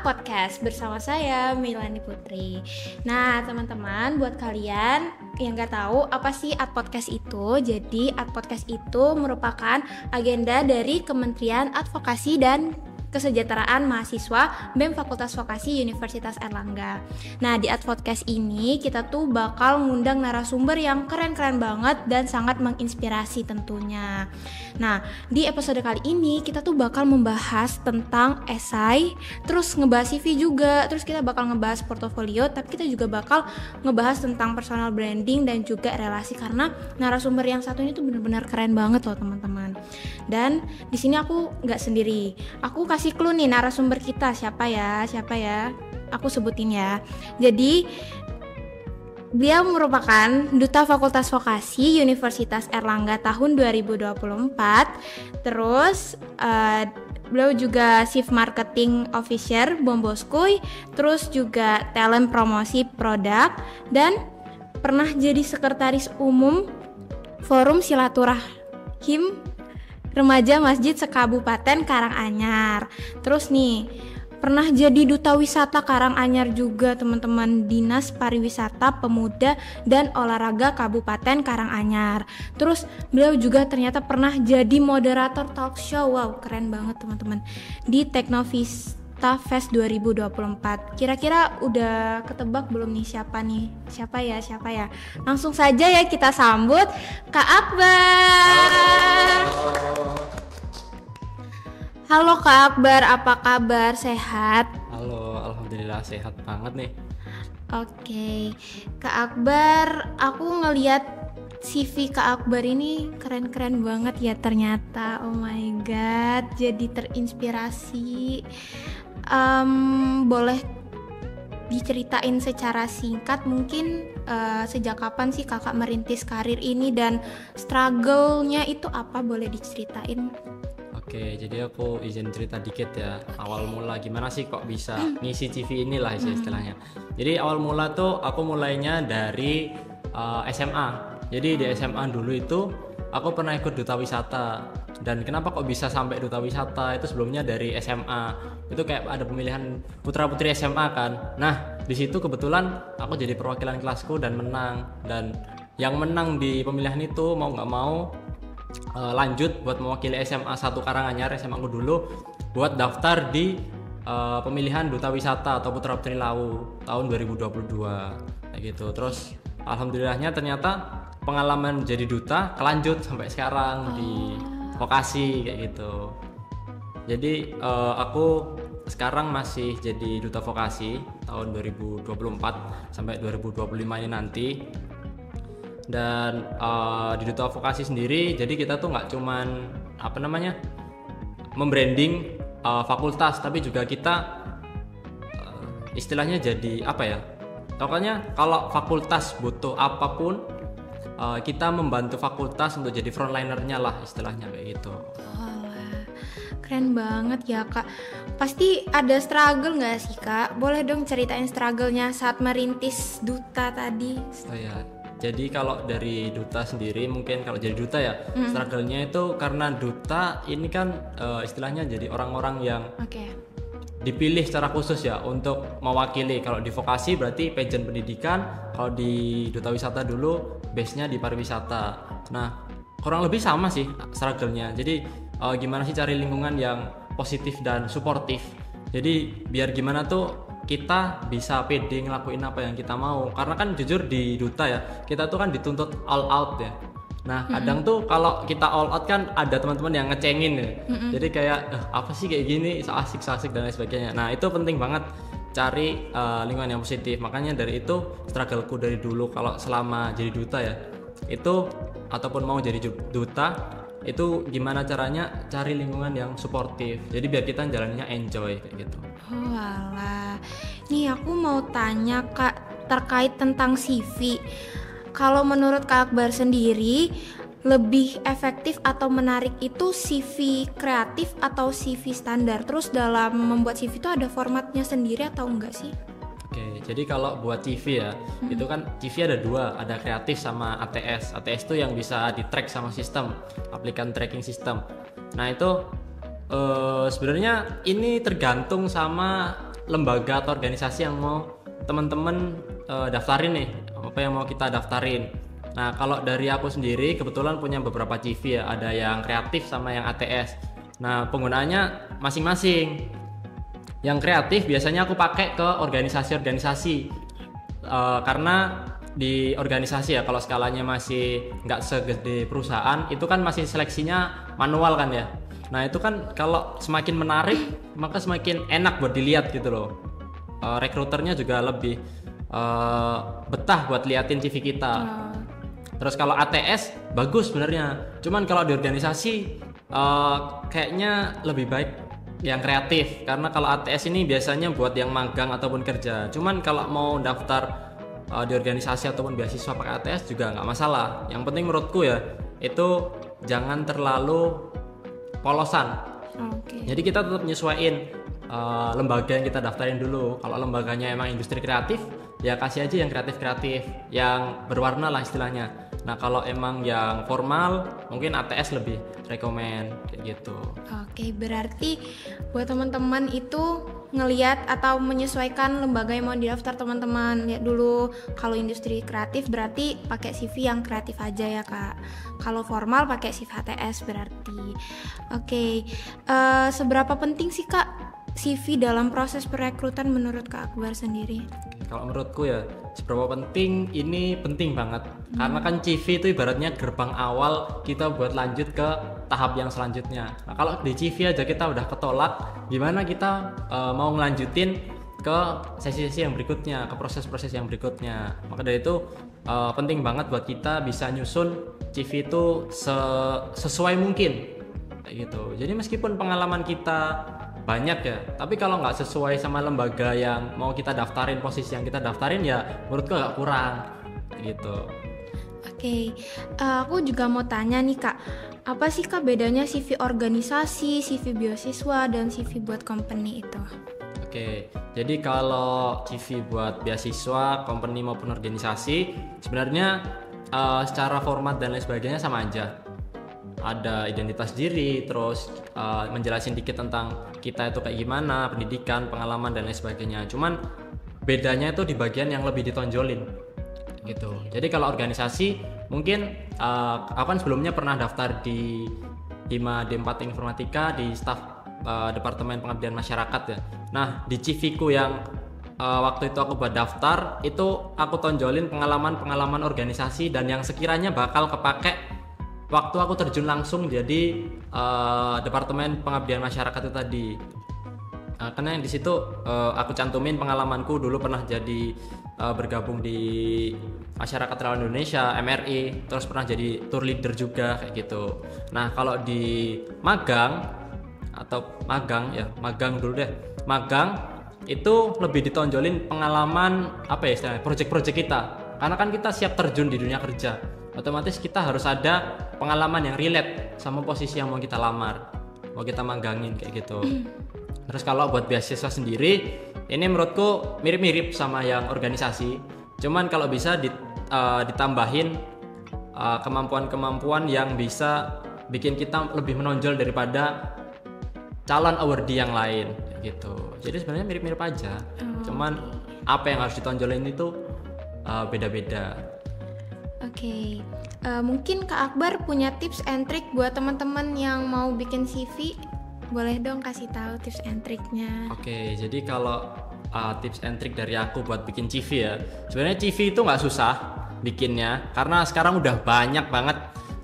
Podcast bersama saya Milani Putri. Nah teman-teman, buat kalian yang nggak tahu apa sih Ad Podcast itu, jadi Ad Podcast itu merupakan agenda dari Kementerian Advokasi dan Kesejahteraan Mahasiswa BEM Fakultas Vokasi Universitas Airlangga. Nah di Ad Podcast ini kita tuh bakal ngundang narasumber yang keren-keren banget dan sangat menginspirasi tentunya. Nah di episode kali ini kita tuh bakal membahas tentang esai, terus ngebahas CV juga, terus kita bakal ngebahas portofolio, tapi kita juga bakal ngebahas tentang personal branding dan juga relasi, karena narasumber yang satu ini tuh benar-benar keren banget loh teman-teman. Dan di sini aku nggak sendiri, aku kasih clue nih narasumber kita siapa ya, aku sebutin ya. Jadi beliau merupakan Duta Fakultas Vokasi Universitas Airlangga tahun 2024. Terus beliau juga Chief Marketing Officer Bom Boskuy, terus juga Talent Promosi Produk, dan pernah jadi Sekretaris Umum Forum Silaturahim Remaja Masjid Sekabupaten Karanganyar. Terus nih pernah jadi Duta Wisata Karanganyar juga teman-teman, Dinas Pariwisata Pemuda dan Olahraga Kabupaten Karanganyar. Terus beliau juga ternyata pernah jadi moderator talk show. Wow, keren banget teman-teman, di Teknovista Fest 2024. Kira-kira udah ketebak belum nih siapa ya? Langsung saja ya kita sambut Kak Akbar. Halo Kak Akbar, apa kabar? Sehat? Halo, alhamdulillah sehat banget nih. Oke, Kak Akbar, aku ngeliat CV Kak Akbar ini keren-keren banget ya ternyata. Oh my god, jadi terinspirasi. Boleh diceritain secara singkat mungkin sejak kapan sih kakak merintis karir ini dan struggle-nya itu apa, boleh diceritain? Oke, jadi aku izin cerita dikit ya. Awal mula gimana sih kok bisa ngisi CV inilah istilahnya. Jadi awal mula tuh aku mulainya dari SMA. Jadi di SMA dulu itu aku pernah ikut duta wisata. Dan kenapa kok bisa sampai duta wisata? Itu sebelumnya dari SMA. Itu kayak ada pemilihan putra-putri SMA kan. Nah, di situ kebetulan aku jadi perwakilan kelasku dan menang. Dan yang menang di pemilihan itu mau nggak mau lanjut buat mewakili SMA 1 Karanganyar, SMA aku dulu, buat daftar di pemilihan duta wisata atau putra-putri Lau tahun 2022 kayak gitu. Terus alhamdulillahnya ternyata pengalaman jadi duta kelanjut sampai sekarang di vokasi kayak gitu. Jadi aku sekarang masih jadi duta vokasi tahun 2024 sampai 2025 ini nanti. Dan di duta vokasi sendiri, jadi kita tuh nggak cuman membranding fakultas, tapi juga kita istilahnya jadi apa ya? Pokoknya kalau fakultas butuh apapun, kita membantu fakultas untuk jadi frontlinernya lah istilahnya kayak gitu. Keren banget ya Kak. Pasti ada struggle nggak sih Kak? Boleh dong ceritain struggle-nya saat merintis duta tadi. Oh ya, jadi kalau dari duta sendiri, mungkin kalau jadi duta ya struggle-nya itu karena duta ini kan istilahnya jadi orang-orang yang dipilih secara khusus ya untuk mewakili. Kalau di vokasi berarti pageant pendidikan, kalau di duta wisata dulu base-nya di pariwisata. Nah kurang lebih sama sih struggle-nya. Jadi gimana sih cari lingkungan yang positif dan suportif. Jadi biar gimana tuh kita bisa pede ngelakuin apa yang kita mau. Karena kan jujur di duta ya, kita tuh kan dituntut all out ya. Nah kadang tuh kalau kita all out kan ada teman-teman yang ngecengin ya. Jadi kayak apa sih kayak gini, so asik dan lain sebagainya. Nah itu penting banget cari lingkungan yang positif. Makanya dari itu struggleku dari dulu kalau selama jadi duta ya, itu ataupun mau jadi duta, itu gimana caranya cari lingkungan yang suportif. Jadi biar kita jalannya enjoy kayak gitu. Oh alah. Nih aku mau tanya Kak terkait tentang CV. Kalau menurut Kak Akbar sendiri, lebih efektif atau menarik itu CV kreatif atau CV standar? Terus dalam membuat CV itu ada formatnya sendiri atau enggak sih? Oke, jadi kalau buat CV ya, itu kan CV ada dua, ada kreatif sama ATS. ATS itu yang bisa di-track sama sistem, application tracking system. Nah itu sebenarnya ini tergantung sama lembaga atau organisasi yang mau teman-teman daftarin nih, apa yang mau kita daftarin. Nah kalau dari aku sendiri kebetulan punya beberapa CV ya, ada yang kreatif sama yang ATS. Nah penggunaannya masing-masing. Yang kreatif biasanya aku pakai ke organisasi-organisasi karena di organisasi ya kalau skalanya masih nggak segede perusahaan itu kan masih seleksinya manual kan ya. Nah itu kan kalau semakin menarik maka semakin enak buat dilihat gitu loh. Rekruternya juga lebih betah buat liatin CV kita. Terus kalau ATS bagus sebenarnya, cuman kalau di organisasi kayaknya lebih baik yang kreatif karena kalau ATS ini biasanya buat yang magang ataupun kerja. Cuman kalau mau daftar di organisasi ataupun beasiswa pakai ATS juga nggak masalah. Yang penting menurutku ya itu jangan terlalu polosan. Jadi kita tetap nyesuaiin lembaga yang kita daftarin dulu. Kalau lembaganya emang industri kreatif ya kasih aja yang kreatif-kreatif yang berwarna lah istilahnya. Nah kalau emang yang formal mungkin ATS lebih rekomen kayak gitu. Oke, berarti buat teman-teman itu ngelihat atau menyesuaikan lembaga yang mau didaftar teman-teman. Lihat dulu kalau industri kreatif berarti pakai CV yang kreatif aja ya Kak. Kalau formal pakai CV ATS berarti. Oke, seberapa penting sih Kak CV dalam proses perekrutan menurut Kak Akbar sendiri? Kalau menurutku ya seberapa penting, ini penting banget karena kan CV itu ibaratnya gerbang awal kita buat lanjut ke tahap yang selanjutnya. Nah, kalau di CV aja kita udah ketolak, gimana kita mau ngelanjutin ke sesi-sesi yang berikutnya, ke proses-proses yang berikutnya. Maka dari itu penting banget buat kita bisa nyusun CV itu sesuai mungkin kayak gitu. Jadi meskipun pengalaman kita banyak ya, tapi kalau nggak sesuai sama lembaga yang mau kita daftarin, posisi yang kita daftarin ya menurutku agak kurang gitu. Oke, aku juga mau tanya nih Kak, apa sih Kak bedanya CV organisasi, CV beasiswa, dan CV buat company itu? Oke, jadi kalau CV buat beasiswa, company maupun organisasi sebenarnya secara format dan lain sebagainya sama aja. Ada identitas diri, terus menjelasin dikit tentang kita itu kayak gimana, pendidikan, pengalaman dan lain sebagainya. Cuman bedanya itu di bagian yang lebih ditonjolin gitu. Jadi kalau organisasi mungkin aku kan sebelumnya pernah daftar di Hima D4 Informatika di staf Departemen Pengabdian Masyarakat ya. Nah di CV-ku yang waktu itu aku buat daftar itu aku tonjolin pengalaman organisasi dan yang sekiranya bakal kepake waktu aku terjun langsung jadi Departemen Pengabdian Masyarakat itu tadi. Karena di situ aku cantumin pengalamanku dulu pernah jadi bergabung di Masyarakat Relawan Indonesia MRI, terus pernah jadi tour leader juga kayak gitu. Nah kalau di magang dulu deh. Magang itu lebih ditonjolin pengalaman apa ya istilahnya, project-project kita. Karena kan kita siap terjun di dunia kerja, otomatis kita harus ada pengalaman yang relate sama posisi yang mau kita lamar, mau kita magangin kayak gitu. Terus kalau buat beasiswa sendiri, ini menurutku mirip-mirip sama yang organisasi. Cuman kalau bisa ditambahin kemampuan-kemampuan yang bisa bikin kita lebih menonjol daripada calon awardee yang lain gitu. Jadi sebenarnya mirip-mirip aja. Cuman apa yang harus ditonjolin itu beda-beda. Oke, mungkin Kak Akbar punya tips and trick buat teman-teman yang mau bikin CV. Boleh dong kasih tahu tips and triknya. Oke, jadi kalau tips and trick dari aku buat bikin CV ya, sebenarnya CV itu nggak susah bikinnya karena sekarang udah banyak banget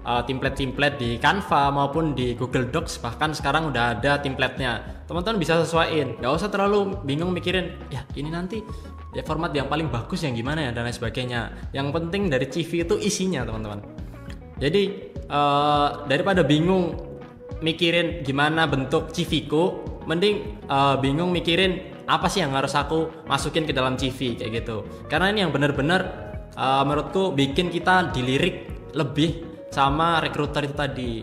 template-template di Canva maupun di Google Docs, bahkan sekarang udah ada template-nya. Teman-teman bisa sesuaiin, nggak usah terlalu bingung mikirin ya ini nanti ya format yang paling bagus yang gimana ya dan lain sebagainya. Yang penting dari CV itu isinya teman-teman. Jadi daripada bingung mikirin gimana bentuk CV-ku, mending bingung mikirin apa sih yang harus aku masukin ke dalam CV kayak gitu. Karena ini yang benar-benar menurutku bikin kita dilirik lebih sama rekruter itu tadi.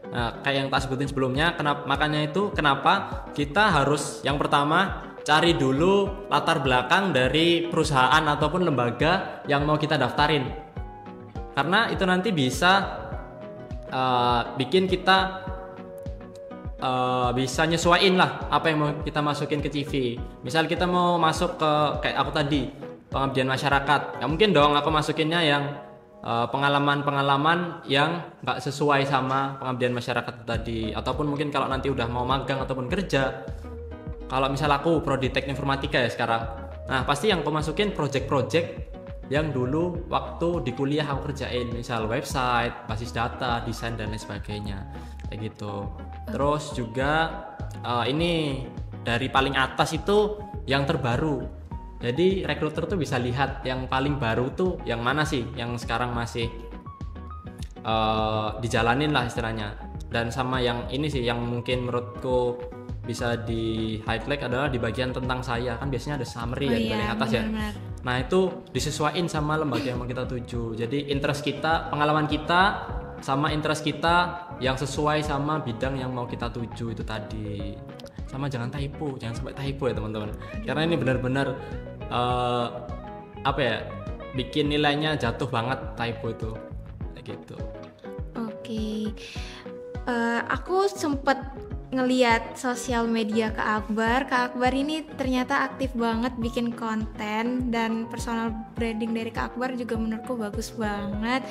Nah, kayak yang tak sebutin sebelumnya, makanya itu kenapa kita harus yang pertama cari dulu latar belakang dari perusahaan ataupun lembaga yang mau kita daftarin. Karena itu nanti bisa bikin kita bisa nyesuaiin lah apa yang mau kita masukin ke CV. Misal kita mau masuk ke kayak aku tadi, pengabdian masyarakat, ya mungkin dong aku masukinnya yang pengalaman-pengalaman yang nggak sesuai sama pengabdian masyarakat tadi. Ataupun mungkin kalau nanti udah mau magang ataupun kerja, kalau misal aku prodi teknik informatika ya sekarang, nah pasti yang aku masukin project-project yang dulu waktu di kuliah aku kerjain, misal website, basis data, desain dan lain sebagainya kayak gitu. Terus juga ini dari paling atas itu yang terbaru. Jadi rekruter tuh bisa lihat yang paling baru tuh yang mana sih, yang sekarang masih dijalanin lah istilahnya. Dan sama yang ini sih yang mungkin menurutku bisa di highlight adalah di bagian tentang saya, kan biasanya ada summary di paling atas ya. Nah itu disesuaikan sama lembaga yang mau kita tuju. Jadi interest kita, pengalaman kita sama interest kita yang sesuai sama bidang yang mau kita tuju itu tadi. Sama jangan sampai typo ya teman-teman. Karena ini benar-benar apa ya, bikin nilainya jatuh banget typo itu kayak gitu. Oke. Aku sempet ngeliat sosial media Kak Akbar ini ternyata aktif banget bikin konten, dan personal branding dari Kak Akbar juga menurutku bagus banget.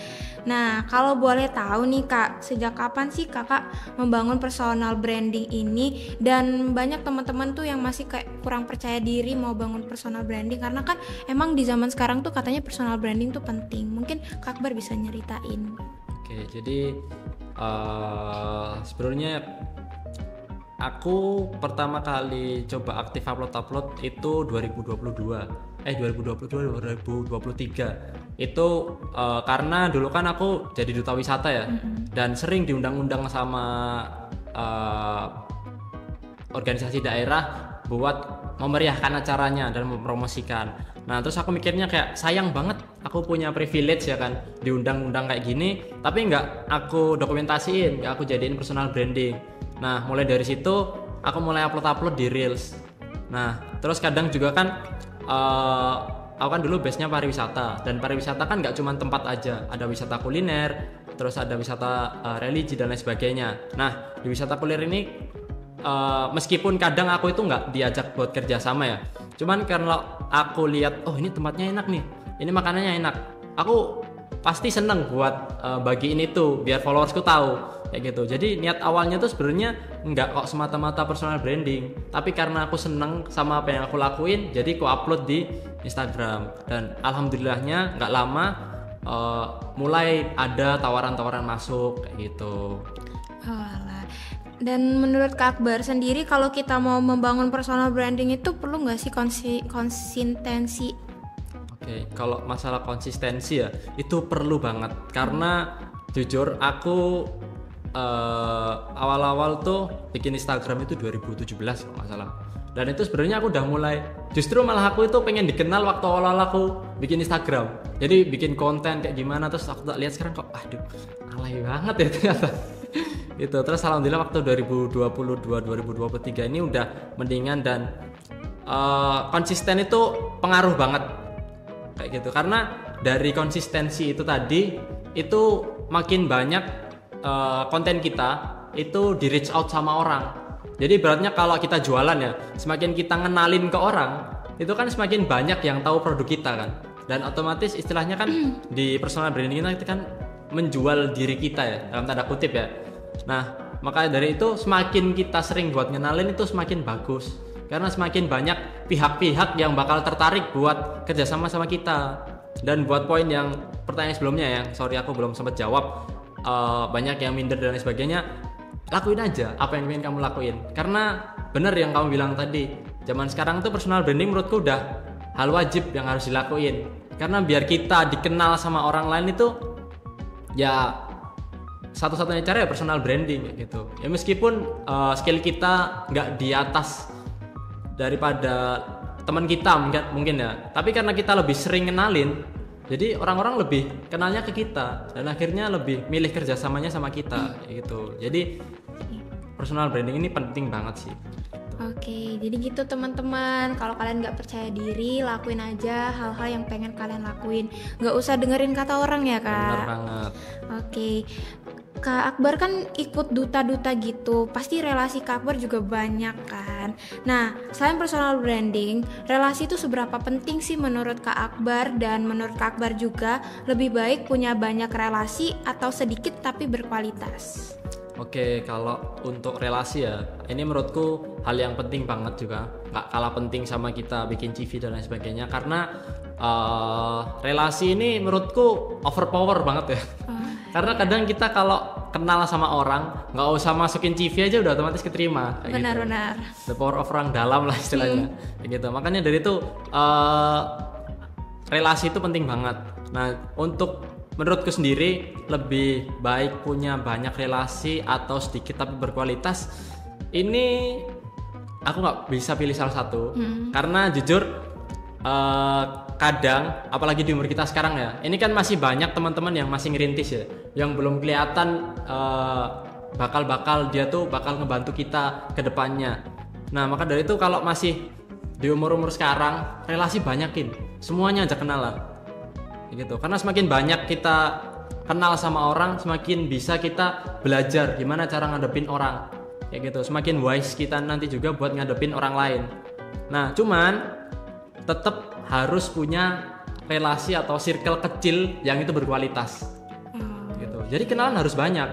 Nah, kalau boleh tahu nih Kak, sejak kapan sih Kakak membangun personal branding ini? Dan banyak teman-teman tuh yang masih kayak kurang percaya diri mau bangun personal branding, karena kan emang di zaman sekarang tuh katanya personal branding tuh penting. Mungkin Kak Akbar bisa nyeritain. Oke, jadi sebenarnya aku pertama kali coba aktif upload itu 2023 itu karena dulu kan aku jadi duta wisata ya, dan sering diundang-undang sama organisasi daerah buat memeriahkan acaranya dan mempromosikan. Nah terus aku mikirnya kayak sayang banget aku punya privilege ya kan, diundang-undang kayak gini tapi nggak aku dokumentasiin, nggak aku jadiin personal branding. Nah mulai dari situ aku mulai upload di Reels. Nah terus kadang juga kan aku kan dulu base-nya pariwisata, dan pariwisata kan nggak cuma tempat aja, ada wisata kuliner, terus ada wisata religi dan lain sebagainya. Nah di wisata kuliner ini meskipun kadang aku itu nggak diajak buat kerja sama ya, cuman karena aku lihat oh ini tempatnya enak nih, ini makanannya enak, aku pasti seneng buat bagiin itu biar followersku tahu kayak gitu. Jadi niat awalnya tuh sebenarnya nggak kok semata-mata personal branding, tapi karena aku seneng sama apa yang aku lakuin, jadi aku upload di Instagram. Dan alhamdulillahnya nggak lama mulai ada tawaran-tawaran masuk kayak gitu. Walah. Dan menurut Kak Akbar sendiri, kalau kita mau membangun personal branding itu perlu nggak sih konsistensi? Oke, kalau masalah konsistensi ya itu perlu banget, karena jujur aku awal-awal tuh bikin Instagram itu 2017 kalau nggak salah. Dan itu sebenarnya aku udah mulai, justru malah aku itu pengen dikenal waktu awal-awal aku bikin Instagram. Jadi bikin konten kayak gimana, terus aku tak lihat sekarang kok aduh alay banget ya ternyata. Itu terus alhamdulillah waktu 2022-2023 ini udah mendingan, dan konsisten itu pengaruh banget kayak gitu. Karena dari konsistensi itu tadi itu makin banyak konten kita itu di reach out sama orang. Jadi beratnya kalau kita jualan ya, semakin kita ngenalin ke orang itu kan semakin banyak yang tahu produk kita kan, dan otomatis istilahnya kan di personal branding kita kan menjual diri kita ya, dalam tanda kutip ya. Nah makanya dari itu semakin kita sering buat ngenalin itu semakin bagus, karena semakin banyak pihak-pihak yang bakal tertarik buat kerjasama sama kita. Dan buat poin yang pertanyaan sebelumnya yang sorry aku belum sempat jawab, banyak yang minder dan lain sebagainya, lakuin aja apa yang ingin kamu lakuin. Karena bener yang kamu bilang tadi, zaman sekarang tuh personal branding menurutku udah hal wajib yang harus dilakuin. Karena biar kita dikenal sama orang lain itu ya satu-satunya cara ya personal branding kayak gitu. Ya meskipun skill kita nggak di atas daripada teman kita mungkin ya, tapi karena kita lebih sering kenalin, jadi orang-orang lebih kenalnya ke kita dan akhirnya lebih milih kerjasamanya sama kita kayak gitu. Jadi personal branding ini penting banget sih. Oke, jadi gitu teman-teman. Kalau kalian nggak percaya diri, lakuin aja hal-hal yang pengen kalian lakuin. Nggak usah dengerin kata orang ya, Kak. Benar banget. Oke, Kak Akbar kan ikut duta-duta gitu. Pasti relasi Kak Akbar juga banyak kan. Nah, selain personal branding, relasi itu seberapa penting sih menurut Kak Akbar? Dan menurut Kak Akbar juga, lebih baik punya banyak relasi atau sedikit tapi berkualitas? Oke, kalau untuk relasi ya, ini menurutku hal yang penting banget juga. Nggak kalah penting sama kita bikin CV dan lain sebagainya. Karena relasi ini menurutku overpower banget ya. Karena kadang kita kalau kenal sama orang, nggak usah masukin CV aja udah otomatis keterima. Benar-benar. The power of orang dalam lah istilahnya. Kayak gitu. Makanya dari itu relasi itu penting banget. Nah, untuk menurutku sendiri lebih baik punya banyak relasi atau sedikit tapi berkualitas. Ini aku nggak bisa pilih salah satu karena jujur kadang apalagi di umur kita sekarang ya, ini kan masih banyak teman-teman yang masih ngerintis ya, yang belum kelihatan bakal dia tuh bakal ngebantu kita ke depannya. Nah maka dari itu kalau masih di umur-umur sekarang, relasi banyakin, semuanya aja kenalan gitu. Karena semakin banyak kita kenal sama orang, semakin bisa kita belajar gimana cara ngadepin orang kayak gitu. Semakin wise kita nanti juga buat ngadepin orang lain. Nah cuman tetap harus punya relasi atau circle kecil yang itu berkualitas gitu. Jadi kenalan harus banyak,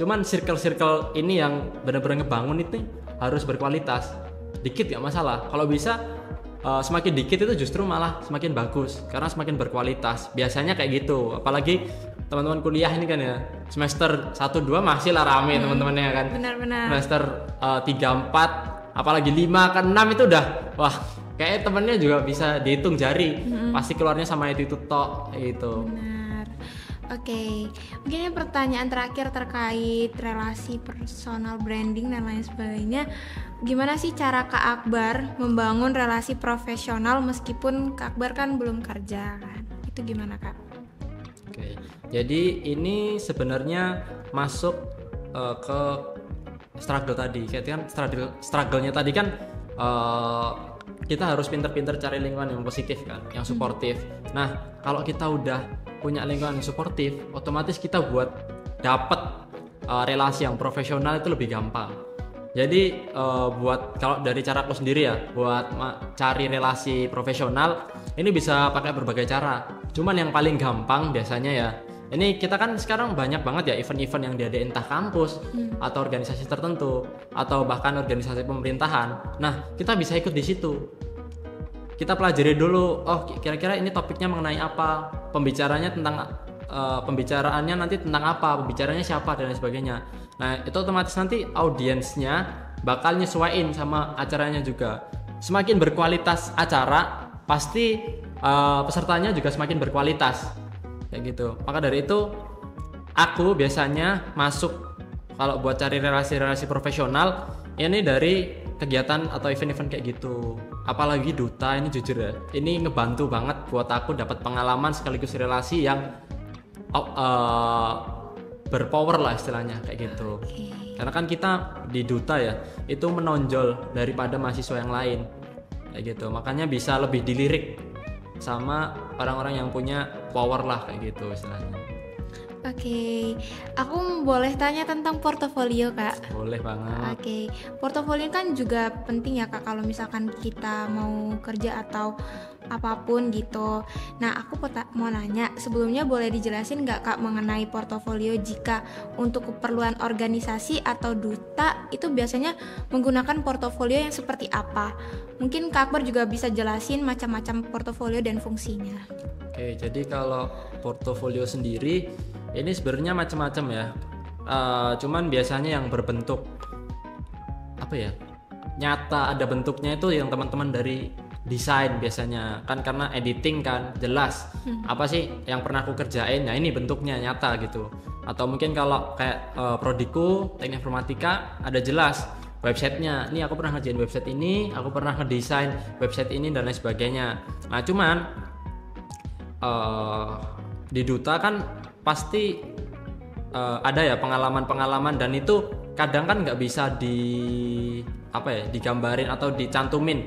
cuman circle ini yang benar-benar ngebangun itu harus berkualitas. Dikit gak masalah, kalau bisa semakin dikit itu justru malah semakin bagus karena semakin berkualitas. Biasanya kayak gitu, apalagi teman-teman kuliah ini kan ya, semester 1-2 masih lah rame teman-temannya kan. Benar-benar. Semester 3-4 apalagi 5-6 itu udah wah kayak temennya juga bisa dihitung jari. Pasti keluarnya sama itu tok gitu. Benar. Oke, mungkin ini pertanyaan terakhir terkait relasi personal branding dan lain sebagainya. Gimana sih cara Kak Akbar membangun relasi profesional meskipun Kak Akbar kan belum kerja kan? Itu gimana Kak? Oke, jadi ini sebenarnya masuk ke struggle tadi. Kayak kan struggle-nya tadi kan kita harus pinter-pinter cari lingkungan yang positif kan, yang suportif. Nah, kalau kita udah punya lingkungan yang suportif, otomatis kita buat dapet relasi yang profesional itu lebih gampang. Jadi buat kalau dari cara aku sendiri ya, buat cari relasi profesional ini bisa pakai berbagai cara. Cuman yang paling gampang biasanya ya, ini kita kan sekarang banyak banget ya event-event yang diadain entah kampus atau organisasi tertentu atau bahkan organisasi pemerintahan. Nah, kita bisa ikut di situ. Kita pelajari dulu, oh kira-kira ini topiknya mengenai apa, pembicaraannya nanti tentang apa, pembicaranya siapa dan lain sebagainya. Nah, itu otomatis nanti audiensnya bakal nyesuaiin sama acaranya juga. Semakin berkualitas acara, pasti pesertanya juga semakin berkualitas. Kayak gitu. Maka dari itu aku biasanya masuk kalau buat cari relasi-relasi profesional ini dari kegiatan atau event-event kayak gitu. Apalagi duta ini jujur ya, ini ngebantu banget buat aku dapat pengalaman sekaligus relasi yang berpower lah istilahnya kayak gitu. Karena kan kita di duta ya, itu menonjol daripada mahasiswa yang lain kayak gitu. Makanya bisa lebih dilirik sama orang-orang yang punya power lah kayak gitu istilahnya. Oke, aku boleh tanya tentang portofolio Kak? Boleh banget. Oke, portofolio kan juga penting ya Kak kalau misalkan kita mau kerja atau apapun gitu. Nah aku mau nanya, sebelumnya boleh dijelasin nggak Kak mengenai portofolio jika untuk keperluan organisasi atau duta itu biasanya menggunakan portofolio yang seperti apa? Mungkin Kak Akbar juga bisa jelasin macam-macam portofolio dan fungsinya. Oke, jadi kalau portofolio sendiri ini sebenarnya macam-macam ya. Cuman biasanya yang berbentuk apa ya? Nyata ada bentuknya itu yang teman-teman dari desain biasanya kan, karena editing kan jelas apa sih yang pernah aku kerjain. Nah ini bentuknya nyata gitu. Atau mungkin kalau kayak prodiku teknik informatika ada jelas websitenya, ini aku pernah ngerjain website ini, aku pernah ngedesain website ini dan lain sebagainya. Nah cuman di duta kan pasti ada ya pengalaman-pengalaman, dan itu kadang kan nggak bisa digambarin atau dicantumin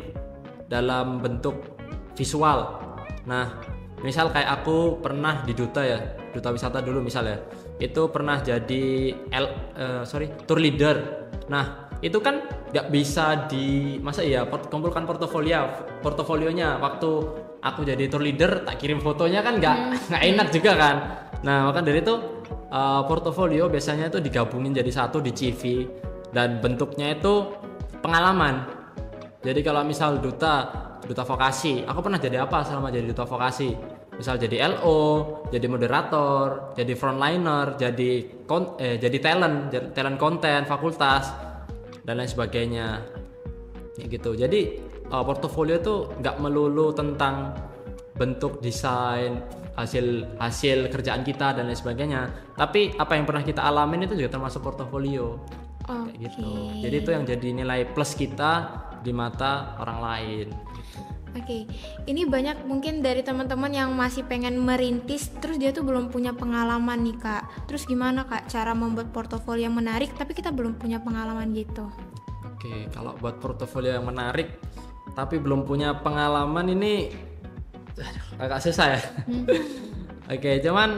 dalam bentuk visual. Nah misal kayak aku pernah di duta ya, duta wisata dulu misalnya, itu pernah jadi tour leader. Nah itu kan nggak bisa kumpulkan portofolionya waktu aku jadi tour leader, tak kirim fotonya kan nggak enak juga kan. Nah maka dari itu portofolio biasanya itu digabungin jadi satu di CV, dan bentuknya itu pengalaman. Jadi kalau misal duta vokasi, aku pernah jadi apa selama jadi duta vokasi? Misal jadi LO, jadi moderator, jadi frontliner, jadi talent konten fakultas dan lain sebagainya. Ya gitu. Jadi portofolio itu nggak melulu tentang bentuk desain, hasil kerjaan kita dan lain sebagainya, tapi apa yang pernah kita alamin itu juga termasuk portofolio. Kayak gitu. Jadi itu yang jadi nilai plus kita di mata orang lain. Oke, ini banyak mungkin dari teman-teman yang masih pengen merintis, terus dia tuh belum punya pengalaman nih Kak. Terus gimana Kak cara membuat portofolio yang menarik tapi kita belum punya pengalaman gitu? Oke, kalau buat portofolio yang menarik tapi belum punya pengalaman ini agak susah ya. Oke, cuman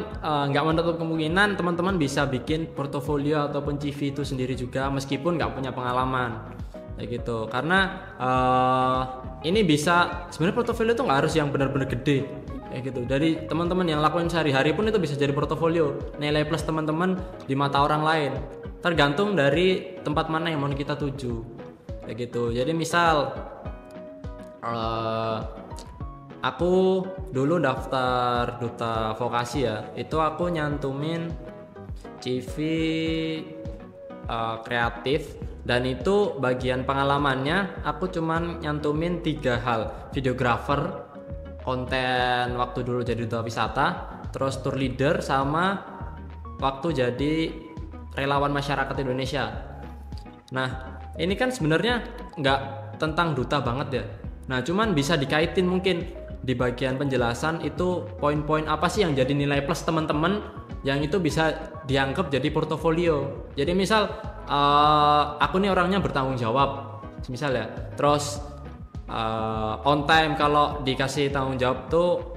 nggak menutup kemungkinan teman-teman bisa bikin portofolio ataupun CV itu sendiri juga meskipun nggak punya pengalaman. Kayak gitu, karena ini bisa sebenarnya portofolio itu nggak harus yang benar-benar gede kayak gitu. Dari teman-teman yang lakuin sehari-hari pun itu bisa jadi portofolio, nilai plus teman-teman di mata orang lain, tergantung dari tempat mana yang mau kita tuju kayak gitu. Jadi misal aku dulu daftar duta vokasi ya, itu aku nyantumin CV kreatif. Dan itu bagian pengalamannya aku cuman nyantumin 3 hal: videographer, konten waktu dulu jadi duta wisata, terus tour leader, sama waktu jadi relawan masyarakat Indonesia. Nah ini kan sebenarnya nggak tentang duta banget ya. Nah cuman bisa dikaitin mungkin di bagian penjelasan itu poin-poin apa sih yang jadi nilai plus teman-teman yang itu bisa dianggap jadi portofolio. Jadi misal aku nih orangnya bertanggung jawab misal ya, terus on time, kalau dikasih tanggung jawab tuh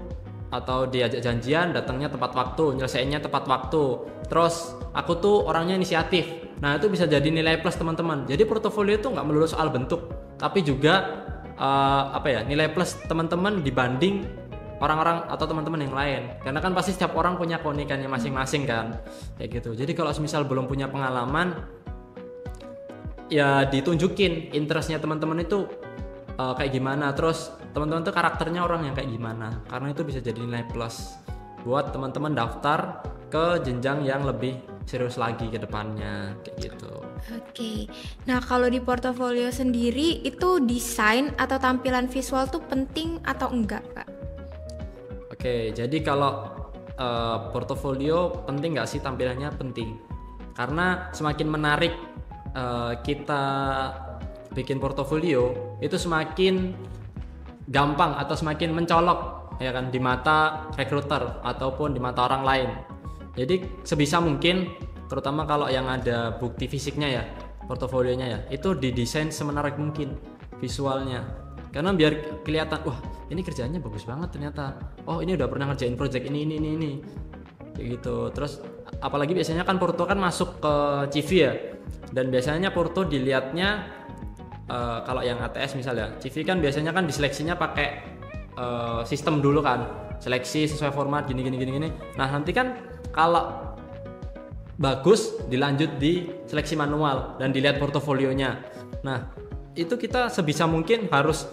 atau diajak janjian datangnya tepat waktu, nyelesainnya tepat waktu, terus aku tuh orangnya inisiatif. Nah itu bisa jadi nilai plus teman-teman. Jadi portofolio itu nggak melulu soal bentuk, tapi juga nilai plus teman-teman dibanding orang-orang atau teman-teman yang lain, karena kan pasti setiap orang punya keunikannya masing-masing kan kayak gitu. Jadi kalau misal belum punya pengalaman ya ditunjukin interestnya teman-teman itu kayak gimana, terus teman-teman tuh karakternya orang yang kayak gimana, karena itu bisa jadi nilai plus buat teman-teman daftar ke jenjang yang lebih serius lagi ke depannya kayak gitu. Oke, nah kalau di portofolio sendiri itu desain atau tampilan visual tuh penting atau enggak Kak? Oke, jadi kalau portofolio penting nggak sih tampilannya? Penting, karena semakin menarik kita bikin portofolio itu semakin gampang atau semakin mencolok ya kan di mata recruiter ataupun di mata orang lain. Jadi sebisa mungkin, terutama kalau yang ada bukti fisiknya ya, portofolionya ya, itu didesain semenarik mungkin visualnya, karena biar kelihatan wah ini kerjaannya bagus banget ternyata, oh ini udah pernah ngerjain project ini kayak gitu. Terus apalagi biasanya kan porto kan masuk ke CV ya, dan biasanya porto dilihatnya kalau yang ATS misalnya, CV kan biasanya kan diseleksinya pakai sistem dulu kan, seleksi sesuai format gini. Nah nanti kan kalau bagus dilanjut di seleksi manual dan dilihat portofolionya. Nah itu kita sebisa mungkin harus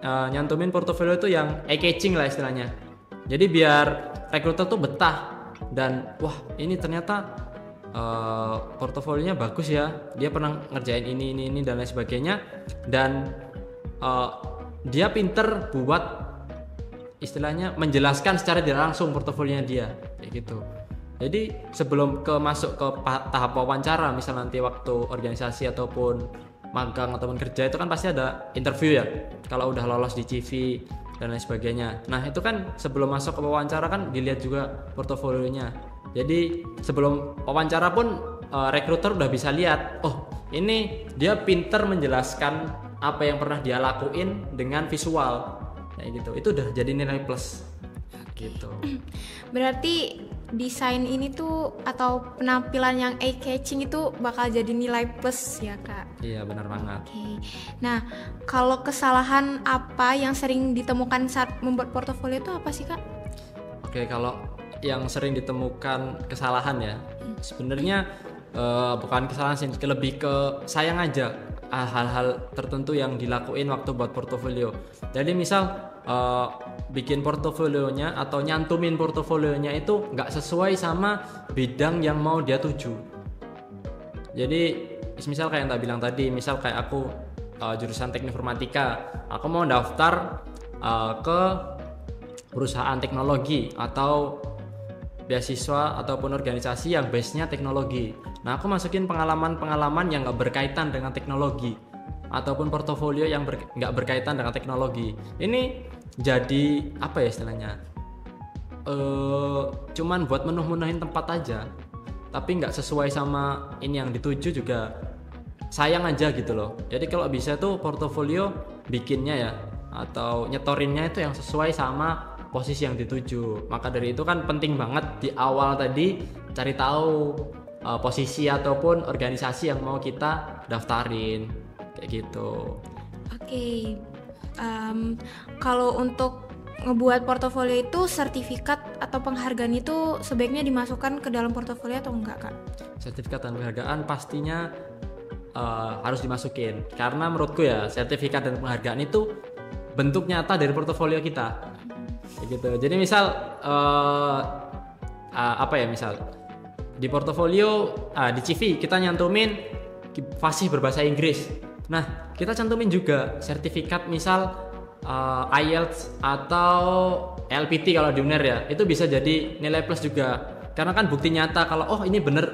nyantumin portofolio itu yang eye-catching lah istilahnya. Jadi biar recruiter tuh betah dan wah ini ternyata portofolionya bagus ya, dia pernah ngerjain ini dan lain sebagainya, dan dia pinter buat istilahnya menjelaskan secara tidak langsung portofolionya dia kayak gitu. Jadi sebelum masuk ke tahap wawancara, misal nanti waktu organisasi ataupun magang ataupun kerja itu kan pasti ada interview ya. Kalau udah lolos di CV dan lain sebagainya. Nah itu kan sebelum masuk ke wawancara kan dilihat juga portofolionya. Jadi sebelum wawancara pun rekruter udah bisa lihat, oh ini dia pinter menjelaskan apa yang pernah dia lakuin dengan visual, kayak gitu. Itu udah jadi nilai plus, gitu. Berarti desain ini tuh atau penampilan yang eye-catching itu bakal jadi nilai plus ya Kak? Iya benar banget. Oke. Nah, kalau kesalahan apa yang sering ditemukan saat membuat portofolio itu apa sih Kak? Oke, kalau yang sering ditemukan kesalahan ya, sebenarnya bukan kesalahan sih, lebih ke sayang aja hal-hal tertentu yang dilakuin waktu buat portofolio. Jadi misal bikin portofolionya atau nyantumin portofolionya itu nggak sesuai sama bidang yang mau dia tuju. Jadi misal kayak yang tak bilang tadi, misal kayak aku jurusan teknik informatika, aku mau daftar ke perusahaan teknologi atau beasiswa ataupun organisasi yang base-nya teknologi. Nah, aku masukin pengalaman-pengalaman yang nggak berkaitan dengan teknologi ataupun portofolio yang nggak berkaitan dengan teknologi. Ini jadi apa ya istilahnya? Cuman buat menuhin tempat aja, tapi nggak sesuai sama ini yang dituju juga sayang aja gitu loh. Jadi kalau bisa tuh portofolio bikinnya ya atau nyetorinnya itu yang sesuai sama posisi yang dituju. Maka dari itu kan penting banget di awal tadi cari tahu posisi ataupun organisasi yang mau kita daftarin, kayak gitu. Oke. Kalau untuk ngebuat portofolio itu sertifikat atau penghargaan itu sebaiknya dimasukkan ke dalam portofolio atau enggak Kak? Sertifikat dan penghargaan pastinya harus dimasukin, karena menurutku ya sertifikat dan penghargaan itu bentuk nyata dari portofolio kita, gitu. Jadi misal apa ya, misal di portofolio di CV kita nyantumin fasih berbahasa Inggris. Nah kita cantumin juga sertifikat misal IELTS atau LPT kalau di UNER ya, itu bisa jadi nilai plus juga, karena kan bukti nyata kalau oh ini bener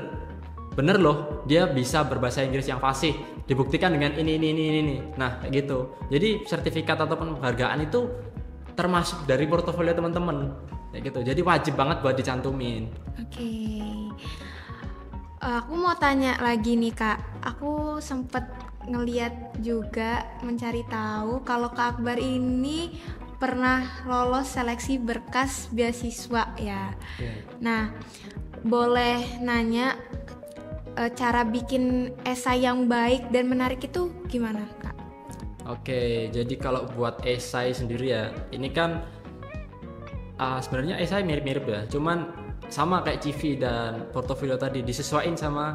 loh dia bisa berbahasa Inggris yang fasih, dibuktikan dengan ini. Nah kayak gitu. Jadi sertifikat ataupun penghargaan itu termasuk dari portofolio teman-teman, kayak gitu. Jadi wajib banget buat dicantumin. Oke. Aku mau tanya lagi nih Kak. Aku sempet ngeliat juga mencari tahu kalau Kak Akbar ini pernah lolos seleksi berkas beasiswa ya. Nah, boleh nanya cara bikin esai yang baik dan menarik itu gimana Kak? Oke, jadi kalau buat esai sendiri ya, ini kan sebenarnya esai mirip-mirip ya, cuman sama kayak CV dan portofolio tadi, disesuaikan sama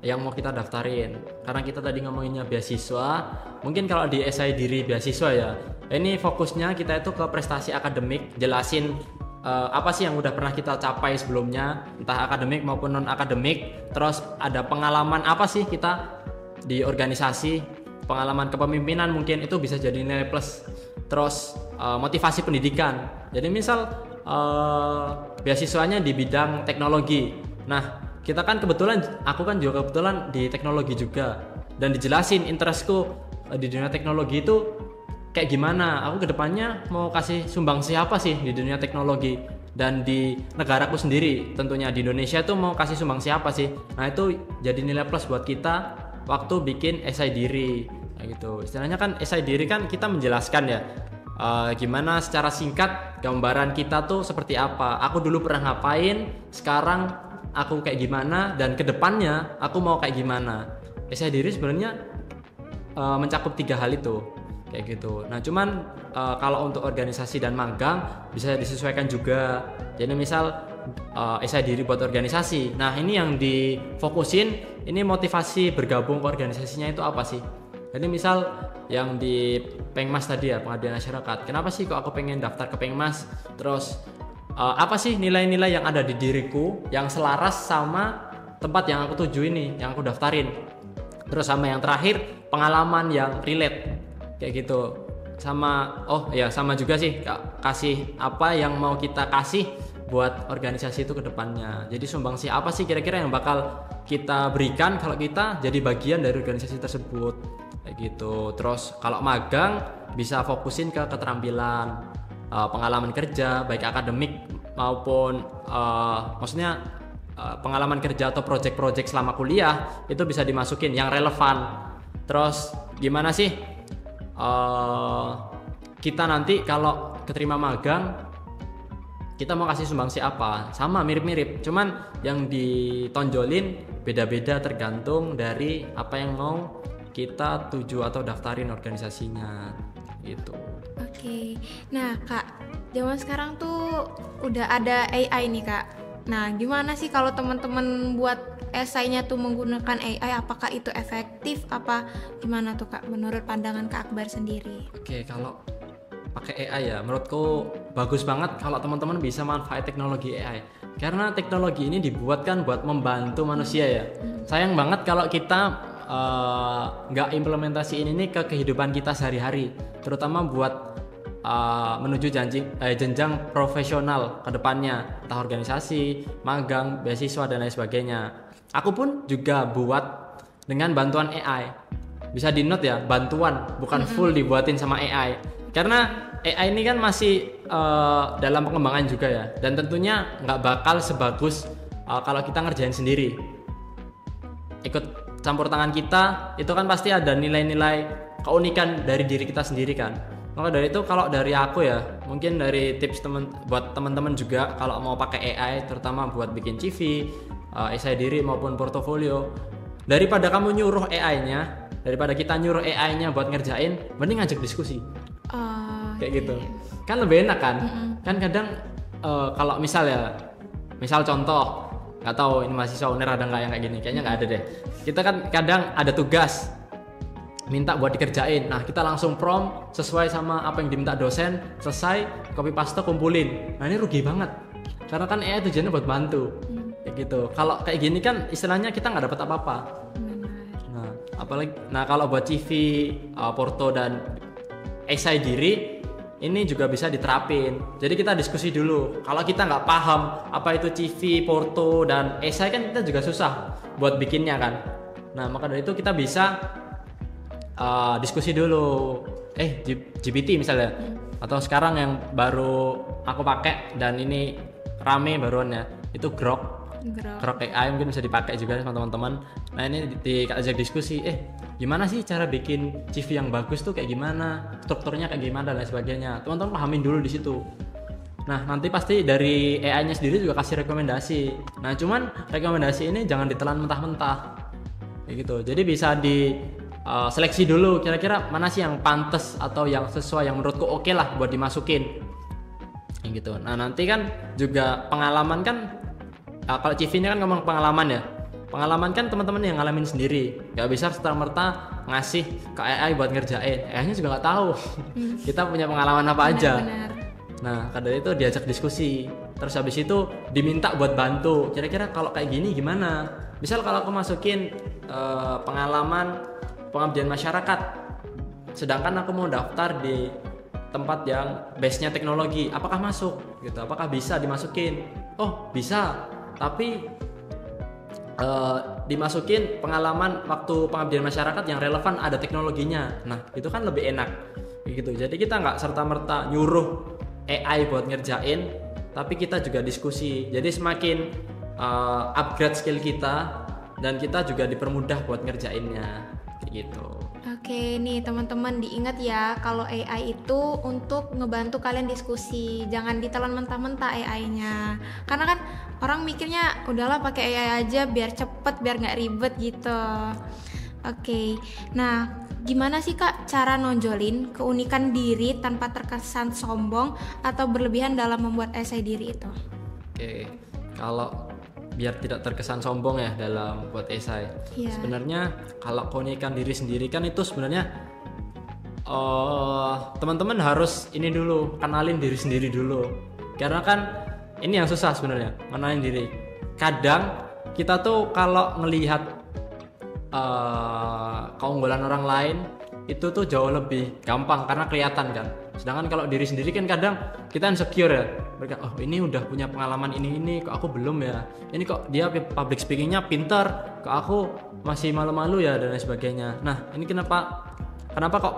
yang mau kita daftarin. Karena kita tadi ngomonginnya beasiswa, mungkin kalau di esai diri beasiswa ya, ini fokusnya kita itu ke prestasi akademik, jelasin apa sih yang udah pernah kita capai sebelumnya, entah akademik maupun non akademik. Terus ada pengalaman apa sih kita di organisasi, pengalaman kepemimpinan mungkin itu bisa jadi nilai plus. Terus motivasi pendidikan. Jadi misal beasiswanya di bidang teknologi. Nah kita kan aku kan juga kebetulan di teknologi juga, dan dijelasin interestku di dunia teknologi itu kayak gimana, aku kedepannya mau kasih sumbangsi apa sih di dunia teknologi, dan di negaraku sendiri tentunya di Indonesia tuh mau kasih sumbangsi apa sih. Nah itu jadi nilai plus buat kita waktu bikin esai diri, kayak gitu. Istilahnya kan esai diri kan kita menjelaskan ya gimana secara singkat gambaran kita tuh seperti apa, aku dulu pernah ngapain, sekarang aku kayak gimana, dan kedepannya aku mau kayak gimana. Esai diri sebenarnya mencakup 3 hal itu, kayak gitu. Nah cuman kalau untuk organisasi dan magang bisa disesuaikan juga. Jadi misal esai diri buat organisasi, nah ini yang difokusin, ini motivasi bergabung ke organisasinya itu apa sih. Jadi misal yang di Pengmas tadi ya, pengabdian masyarakat, kenapa sih kok aku pengen daftar ke Pengmas, terus apa sih nilai-nilai yang ada di diriku yang selaras sama tempat yang aku tuju ini, yang aku daftarin. Terus sama yang terakhir pengalaman yang relate, kayak gitu. Sama sama juga sih kasih apa yang mau kita kasih buat organisasi itu ke depannya. Jadi sumbangsi apa sih kira-kira yang bakal kita berikan kalau kita jadi bagian dari organisasi tersebut kayak gitu. Terus kalau magang bisa fokusin ke keterampilan, pengalaman kerja baik akademik maupun maksudnya pengalaman kerja atau project-project selama kuliah itu bisa dimasukin yang relevan. Terus gimana sih kita nanti kalau keterima magang kita mau kasih sumbangsi apa, sama mirip-mirip, cuman yang ditonjolin beda-beda tergantung dari apa yang mau kita tuju atau daftarin organisasinya gitu. Oke, nah Kak, zaman sekarang tuh udah ada AI nih Kak. Nah, gimana sih kalau teman-teman buat esainya tuh menggunakan AI, apakah itu efektif apa gimana tuh Kak menurut pandangan Kak Akbar sendiri? Oke, kalau pakai AI ya menurutku bagus banget kalau teman-teman bisa manfaat teknologi AI, karena teknologi ini dibuat kan buat membantu manusia ya. Sayang banget kalau kita nggak implementasiin ini ke kehidupan kita sehari-hari, terutama buat menuju jenjang profesional ke depannya, entah organisasi, magang, beasiswa dan lain sebagainya. Aku pun juga buat dengan bantuan AI. Bisa di note ya, bantuan, bukan full dibuatin sama AI. Karena AI ini kan masih dalam pengembangan juga ya, dan tentunya nggak bakal sebagus kalau kita ngerjain sendiri. Ikut campur tangan kita, itu kan pasti ada nilai-nilai keunikan dari diri kita sendiri kan. Maka dari itu kalau dari aku ya, mungkin dari tips buat teman-teman juga kalau mau pakai AI, terutama buat bikin CV, esai diri maupun portofolio, daripada kamu nyuruh AI-nya, daripada kita nyuruh AI-nya buat ngerjain, mending ngajak diskusi. Kayak gitu kan lebih enak kan. Kan kadang kalau misal contoh, nggak tahu ini mahasiswa UNER ada nggak yang kayak gini, kayaknya nggak ada deh. Kita kan kadang ada tugas minta buat dikerjain, nah kita langsung prompt sesuai sama apa yang diminta dosen, selesai copy paste kumpulin. Nah ini rugi banget karena kan AI tujuannya buat bantu kayak gitu. Kalau kayak gini kan istilahnya kita nggak dapat apa-apa. Nah kalau buat CV, porto dan esai diri ini juga bisa diterapin. Jadi kita diskusi dulu. Kalau kita nggak paham apa itu CV, porto dan esai kan kita juga susah buat bikinnya kan. Nah maka dari itu kita bisa diskusi dulu. GPT misalnya, atau sekarang yang baru aku pakai dan ini rame baruannya itu Grok AI, mungkin bisa dipakai juga sama teman-teman. Nah ini diajak diskusi, gimana sih cara bikin CV yang bagus tuh kayak gimana, strukturnya kayak gimana dan lain sebagainya. Teman-teman pahamin dulu di situ. Nah nanti pasti dari AI-nya sendiri juga kasih rekomendasi. Nah cuman rekomendasi ini jangan ditelan mentah-mentah kayak gitu. Jadi bisa seleksi dulu kira-kira mana sih yang pantas atau yang sesuai, yang menurutku oke lah buat dimasukin kayak gitu. Nah nanti kan juga pengalaman kan, kalau CV-nya kan ngomong pengalaman ya. Pengalaman kan teman-teman yang ngalamin sendiri, nggak bisa serta-merta ngasih ke AI buat ngerjain. AI-nya juga nggak tahu kita punya pengalaman apa aja. Nah kadang itu diajak diskusi, terus habis itu diminta buat bantu. Kira-kira kalau kayak gini gimana? Misal kalau aku masukin pengalaman pengabdian masyarakat, sedangkan aku mau daftar di tempat yang base-nya teknologi, apakah masuk? Gitu, apakah bisa dimasukin? Oh bisa, tapi dimasukin pengalaman waktu pengabdian masyarakat yang relevan, ada teknologinya. Nah itu kan lebih enak gitu. Jadi kita nggak serta-merta nyuruh AI buat ngerjain, tapi kita juga diskusi. Jadi semakin upgrade skill kita dan kita juga dipermudah buat ngerjainnya gitu. Oke nih teman-teman, diingat ya kalau AI itu untuk ngebantu kalian diskusi, jangan ditelan mentah-mentah AI-nya. Karena kan orang mikirnya udahlah pakai AI aja biar cepet, biar nggak ribet gitu. Oke, nah gimana sih Kak cara nonjolin keunikan diri tanpa terkesan sombong atau berlebihan dalam membuat esai diri itu? Oke, kalau biar tidak terkesan sombong ya dalam buat esai. Sebenarnya kalau keunikan diri sendiri kan itu sebenarnya teman-teman harus ini dulu, kenalin diri sendiri dulu. Karena kan ini yang susah sebenarnya, kenalin diri. Kadang kita tuh kalau ngelihat keunggulan orang lain itu tuh jauh lebih gampang karena kelihatan kan. Sedangkan kalau diri sendiri kan kadang kita insecure ya. mereka, oh ini udah punya pengalaman ini kok aku belum ya, ini kok dia public speakingnya pintar, kok aku masih malu-malu ya, dan lain sebagainya. Nah ini kenapa kok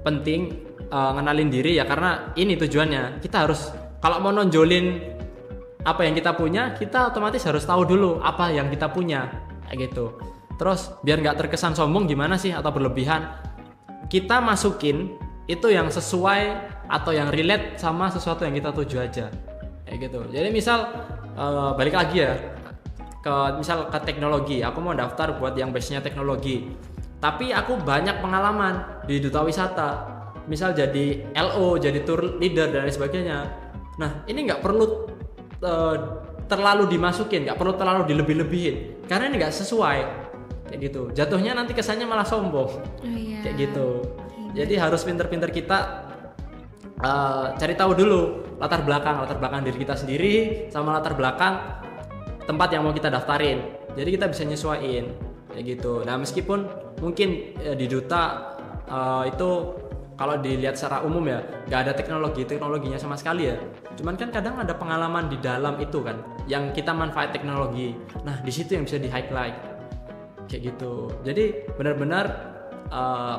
penting ngenalin diri ya, karena ini tujuannya kita harus, kalau mau nonjolin apa yang kita punya, kita otomatis harus tahu dulu apa yang kita punya kayak gitu. Terus biar nggak terkesan sombong gimana sih atau berlebihan, kita masukin itu yang sesuai atau yang relate sama sesuatu yang kita tuju aja kayak gitu. Jadi misal balik lagi ya misal ke teknologi, aku mau daftar buat yang base-nya teknologi, tapi aku banyak pengalaman di duta wisata, misal jadi LO, jadi tour leader dan lain sebagainya. Nah ini nggak perlu terlalu dimasukin, nggak perlu terlalu dilebih-lebihin, karena ini nggak sesuai kayak gitu. Jatuhnya nanti kesannya malah sombong kayak gitu. Jadi harus pinter-pinter kita cari tahu dulu latar belakang diri kita sendiri sama latar belakang tempat yang mau kita daftarin. Jadi kita bisa nyesuaiin kayak gitu. Nah meskipun mungkin di duta itu kalau dilihat secara umum ya nggak ada teknologinya sama sekali ya. Cuman kan kadang ada pengalaman di dalam itu kan yang kita manfaat teknologi. Nah di situ yang bisa di highlight kayak gitu. Jadi benar-benar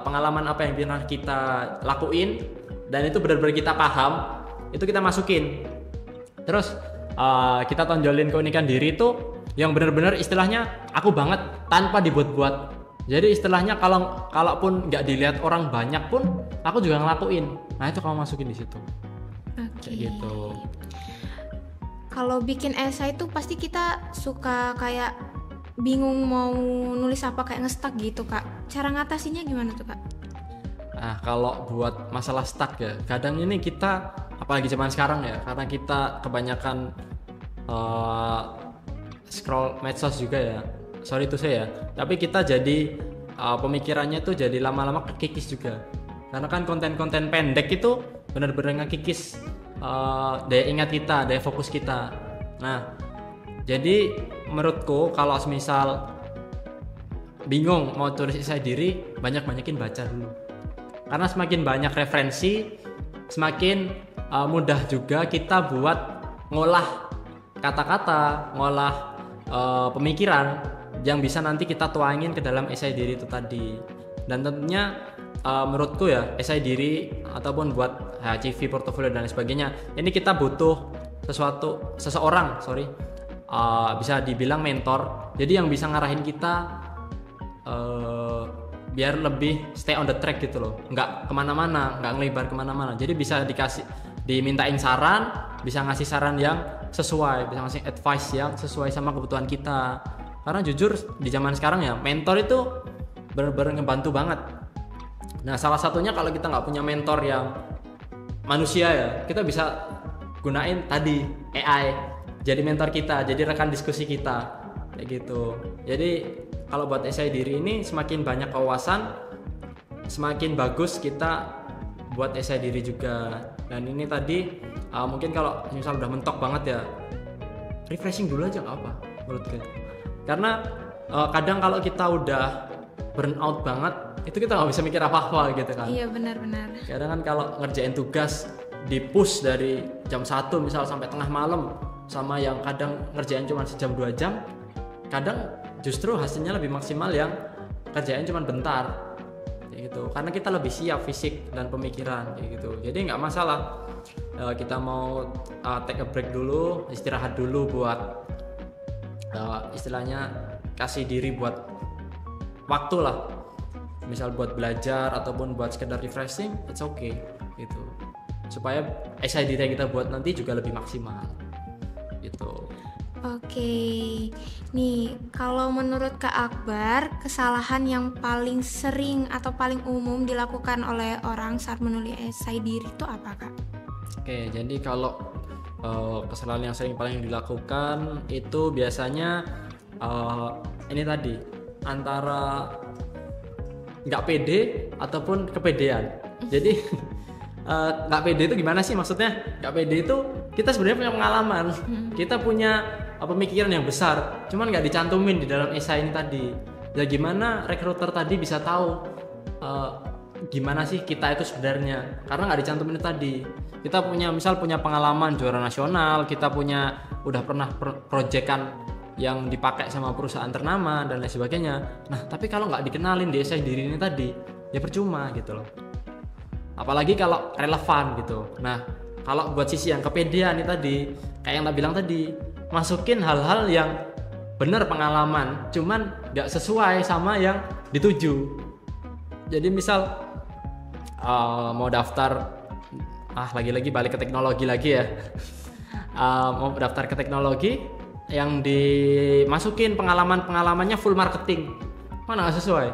pengalaman apa yang pernah kita lakuin dan itu benar-benar kita paham, itu kita masukin. Terus kita tonjolin keunikan diri itu yang benar-benar istilahnya aku banget tanpa dibuat-buat. Jadi istilahnya kalaupun nggak dilihat orang banyak pun aku juga ngelakuin. Nah itu kamu masukin di situ. Kayak gitu. Kalau bikin esai itu pasti kita suka kayak bingung mau nulis apa, kayak nge-stuck gitu Kak. Cara ngatasinya gimana tuh Kak? Nah kalau buat masalah stuck ya, kadang ini kita apalagi zaman sekarang ya, karena kita kebanyakan scroll medsos juga ya, sorry itu saya, tapi kita jadi pemikirannya tuh jadi lama-lama kekikis juga, karena kan konten-konten pendek itu benar-benar ngekikis daya ingat kita, daya fokus kita. Nah jadi menurutku kalau misal bingung mau tulis esai diri, banyakin baca dulu, karena semakin banyak referensi semakin mudah juga kita buat ngolah kata-kata, ngolah pemikiran yang bisa nanti kita tuangin ke dalam esai diri itu tadi. Dan tentunya menurutku ya esai diri ataupun buat CV, portofolio dan lain sebagainya, ini kita butuh seseorang bisa dibilang mentor, jadi yang bisa ngarahin kita biar lebih stay on the track gitu loh, nggak kemana-mana, nggak ngelebar kemana-mana. Jadi bisa dimintain saran, bisa ngasih saran yang sesuai, bisa ngasih advice yang sesuai sama kebutuhan kita. Karena jujur di zaman sekarang ya mentor itu benar-benar ngebantu banget. Nah salah satunya kalau kita nggak punya mentor yang manusia ya, kita bisa gunain tadi AI jadi mentor kita, jadi rekan diskusi kita kayak gitu. Jadi kalau buat esai diri ini semakin banyak kewawasan, semakin bagus kita buat esai diri juga. Dan ini tadi mungkin kalau misal udah mentok banget ya, refreshing dulu aja nggak apa menurut gue. Karena kadang kalau kita udah burn out banget, itu kita nggak bisa mikir apa-apa gitu kan. Iya benar-benar. Kadang kan kalau ngerjain tugas di push dari jam 1 misal sampai tengah malam, sama yang kadang ngerjain cuma sejam 2 jam, kadang justru hasilnya lebih maksimal yang kerjain cuma bentar kayak gitu, karena kita lebih siap fisik dan pemikiran kayak gitu. Jadi nggak masalah kita mau take a break dulu, istirahat dulu buat istilahnya kasih diri buat waktu lah, misal buat belajar ataupun buat sekedar refreshing, it's okay gitu, supaya esai diri yang kita buat nanti juga lebih maksimal gitu. Oke, nih kalau menurut Kak Akbar, kesalahan yang paling sering atau paling umum dilakukan oleh orang saat menulis esai diri itu apa Kak? Oke, jadi kalau kesalahan yang sering paling dilakukan itu biasanya ini tadi, antara nggak pede ataupun kepedean. Jadi nggak pede itu gimana sih maksudnya? Nggak pede itu kita sebenarnya punya pengalaman, kita punya pemikiran yang besar, cuman nggak dicantumin di dalam esai ini tadi. Ya gimana rekruter tadi bisa tahu gimana sih kita itu sebenarnya, karena nggak dicantumin itu tadi. Kita punya pengalaman juara nasional, kita udah pernah proyekan yang dipakai sama perusahaan ternama dan lain sebagainya. Nah tapi kalau nggak dikenalin di essay diri ini tadi, ya percuma gitu loh. Apalagi kalau relevan gitu. Nah kalau buat sisi yang kepedean ini tadi, kayak yang tak bilang tadi, masukin hal-hal yang bener pengalaman, cuman nggak sesuai sama yang dituju. Jadi misal mau daftar, lagi-lagi balik ke teknologi lagi ya. Mau daftar ke teknologi, yang dimasukin pengalamannya full marketing, mana nggak sesuai.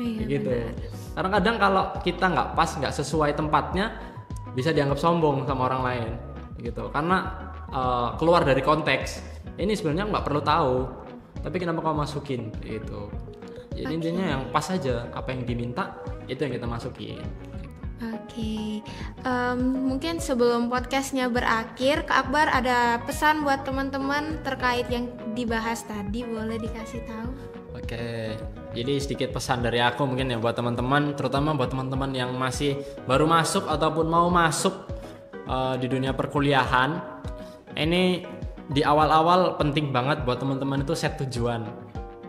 Iya, gitu. benar. Karena kadang kalau kita nggak pas, nggak sesuai tempatnya, bisa dianggap sombong sama orang lain gitu. Karena keluar dari konteks. Ini sebenarnya nggak perlu tahu, tapi kenapa kamu masukin gitu. Jadi intinya yang pas aja, apa yang diminta itu yang kita masukin. Oke, mungkin sebelum podcastnya berakhir, Kak Akbar ada pesan buat teman-teman terkait yang dibahas tadi, boleh dikasih tahu? Oke, jadi sedikit pesan dari aku mungkin ya buat teman-teman, terutama buat teman-teman yang masih baru masuk ataupun mau masuk di dunia perkuliahan. Ini di awal-awal penting banget buat teman-teman itu set tujuan.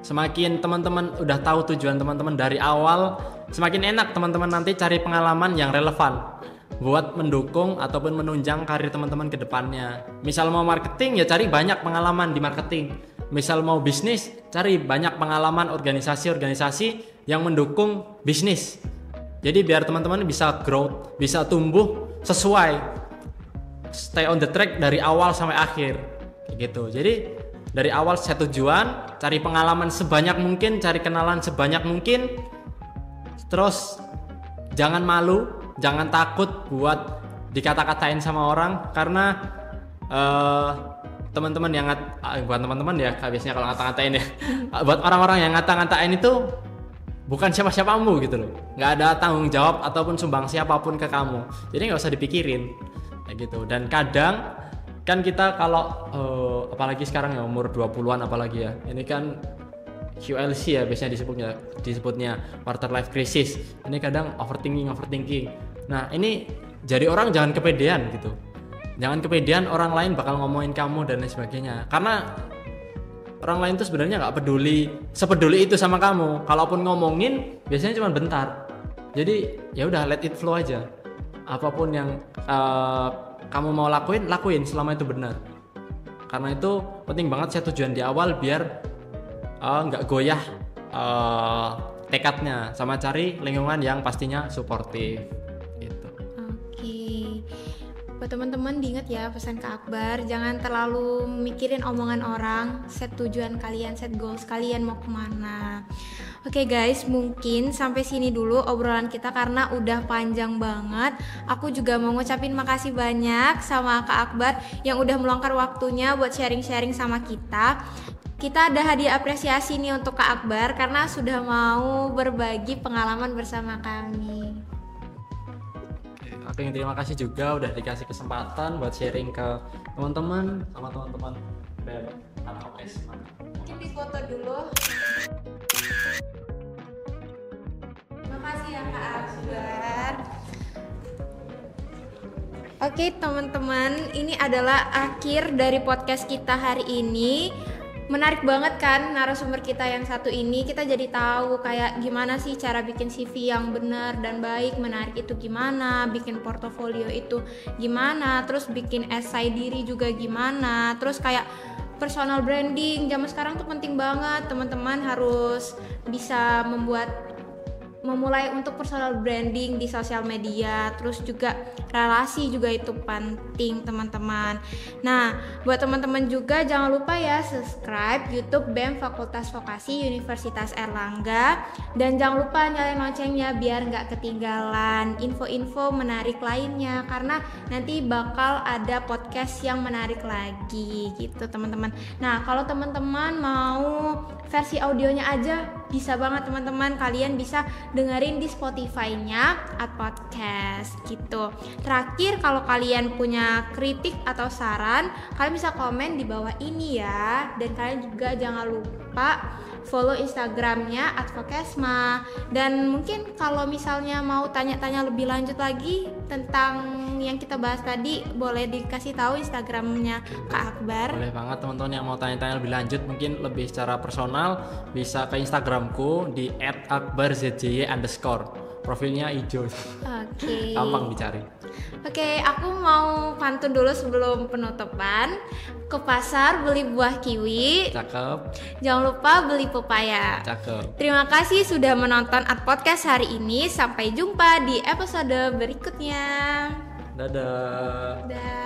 Semakin teman-teman udah tahu tujuan teman-teman dari awal, semakin enak teman-teman nanti cari pengalaman yang relevan buat mendukung ataupun menunjang karir teman-teman ke depannya. Misal mau marketing, ya cari banyak pengalaman di marketing. Misal mau bisnis, cari banyak pengalaman organisasi-organisasi yang mendukung bisnis. Jadi biar teman-teman bisa growth, bisa tumbuh sesuai, stay on the track dari awal sampai akhir gitu. Jadi dari awal set tujuan, cari pengalaman sebanyak mungkin, cari kenalan sebanyak mungkin. Terus jangan malu, jangan takut buat dikata-katain sama orang, karena teman-teman yang buat teman-teman ya, biasanya kalau ngata-ngatain ya, buat orang-orang yang ngata-ngatain itu bukan siapa-siapamu gitu loh, nggak ada tanggung jawab ataupun sumbang siapapun ke kamu, jadi nggak usah dipikirin kayak gitu. Dan kadang kan kita kalau apalagi sekarang ya umur 20-an apalagi ya, ini kan QLC ya biasanya disebutnya quarter life crisis. Ini kadang overthinking. Nah ini jadi orang jangan kepedean gitu. Jangan kepedean orang lain bakal ngomongin kamu dan lain sebagainya. Karena orang lain tuh sebenarnya nggak sepeduli itu sama kamu. Kalaupun ngomongin biasanya cuma bentar. Jadi ya udah let it flow aja. Apapun yang kamu mau lakuin selama itu benar. Karena itu penting banget saya tujuan di awal biar nggak goyah tekadnya, sama cari lingkungan yang pastinya suportif gitu. Oke, buat teman-teman diingat ya pesan Kak Akbar, jangan terlalu mikirin omongan orang, set tujuan kalian, set goals kalian mau kemana. Oke guys, mungkin sampai sini dulu obrolan kita karena udah panjang banget. Aku juga mau ngucapin makasih banyak sama Kak Akbar yang udah meluangkan waktunya buat sharing-sharing sama kita. Kita ada hadiah apresiasi nih untuk Kak Akbar karena sudah mau berbagi pengalaman bersama kami. Aku yang terima kasih juga udah dikasih kesempatan buat sharing ke teman-teman sama teman-teman dari anak OS. Mungkin difoto dulu. Makasih ya Kak Akbar. Oke teman-teman, ini adalah akhir dari podcast kita hari ini. Menarik banget kan narasumber kita yang satu ini. Kita jadi tahu kayak gimana sih cara bikin CV yang benar dan baik, menarik itu gimana, bikin portofolio itu gimana, terus bikin esai diri juga gimana, terus kayak personal branding zaman sekarang tuh penting banget. Teman-teman harus bisa memulai untuk personal branding di sosial media, terus juga relasi juga itu penting teman-teman. Nah, buat teman-teman juga jangan lupa ya subscribe YouTube BEM Fakultas Vokasi Universitas Erlangga, dan jangan lupa nyalain loncengnya biar nggak ketinggalan info-info menarik lainnya, karena nanti bakal ada podcast yang menarik lagi gitu teman-teman. Nah, kalau teman-teman mau versi audionya aja bisa banget teman-teman, kalian bisa dengerin di Spotify-nya @podcast gitu. Terakhir, kalau kalian punya kritik atau saran, kalian bisa komen di bawah ini ya. Dan kalian juga jangan lupa follow Instagramnya @vokesma. Dan mungkin kalau misalnya mau tanya-tanya lebih lanjut lagi tentang yang kita bahas tadi, boleh dikasih tahu Instagramnya Kak Akbar. Boleh banget teman-teman yang mau tanya-tanya lebih lanjut, mungkin lebih secara personal, bisa ke Instagramku di @akbarzj_. Profilnya hijau. Oke. Gampang dicari. Oke, aku mau pantun dulu sebelum penutupan. Ke pasar beli buah kiwi, Cakep. jangan lupa beli pepaya. Cakep. Terima kasih sudah menonton Podcast hari ini. Sampai jumpa di episode berikutnya. Dadah. Dah.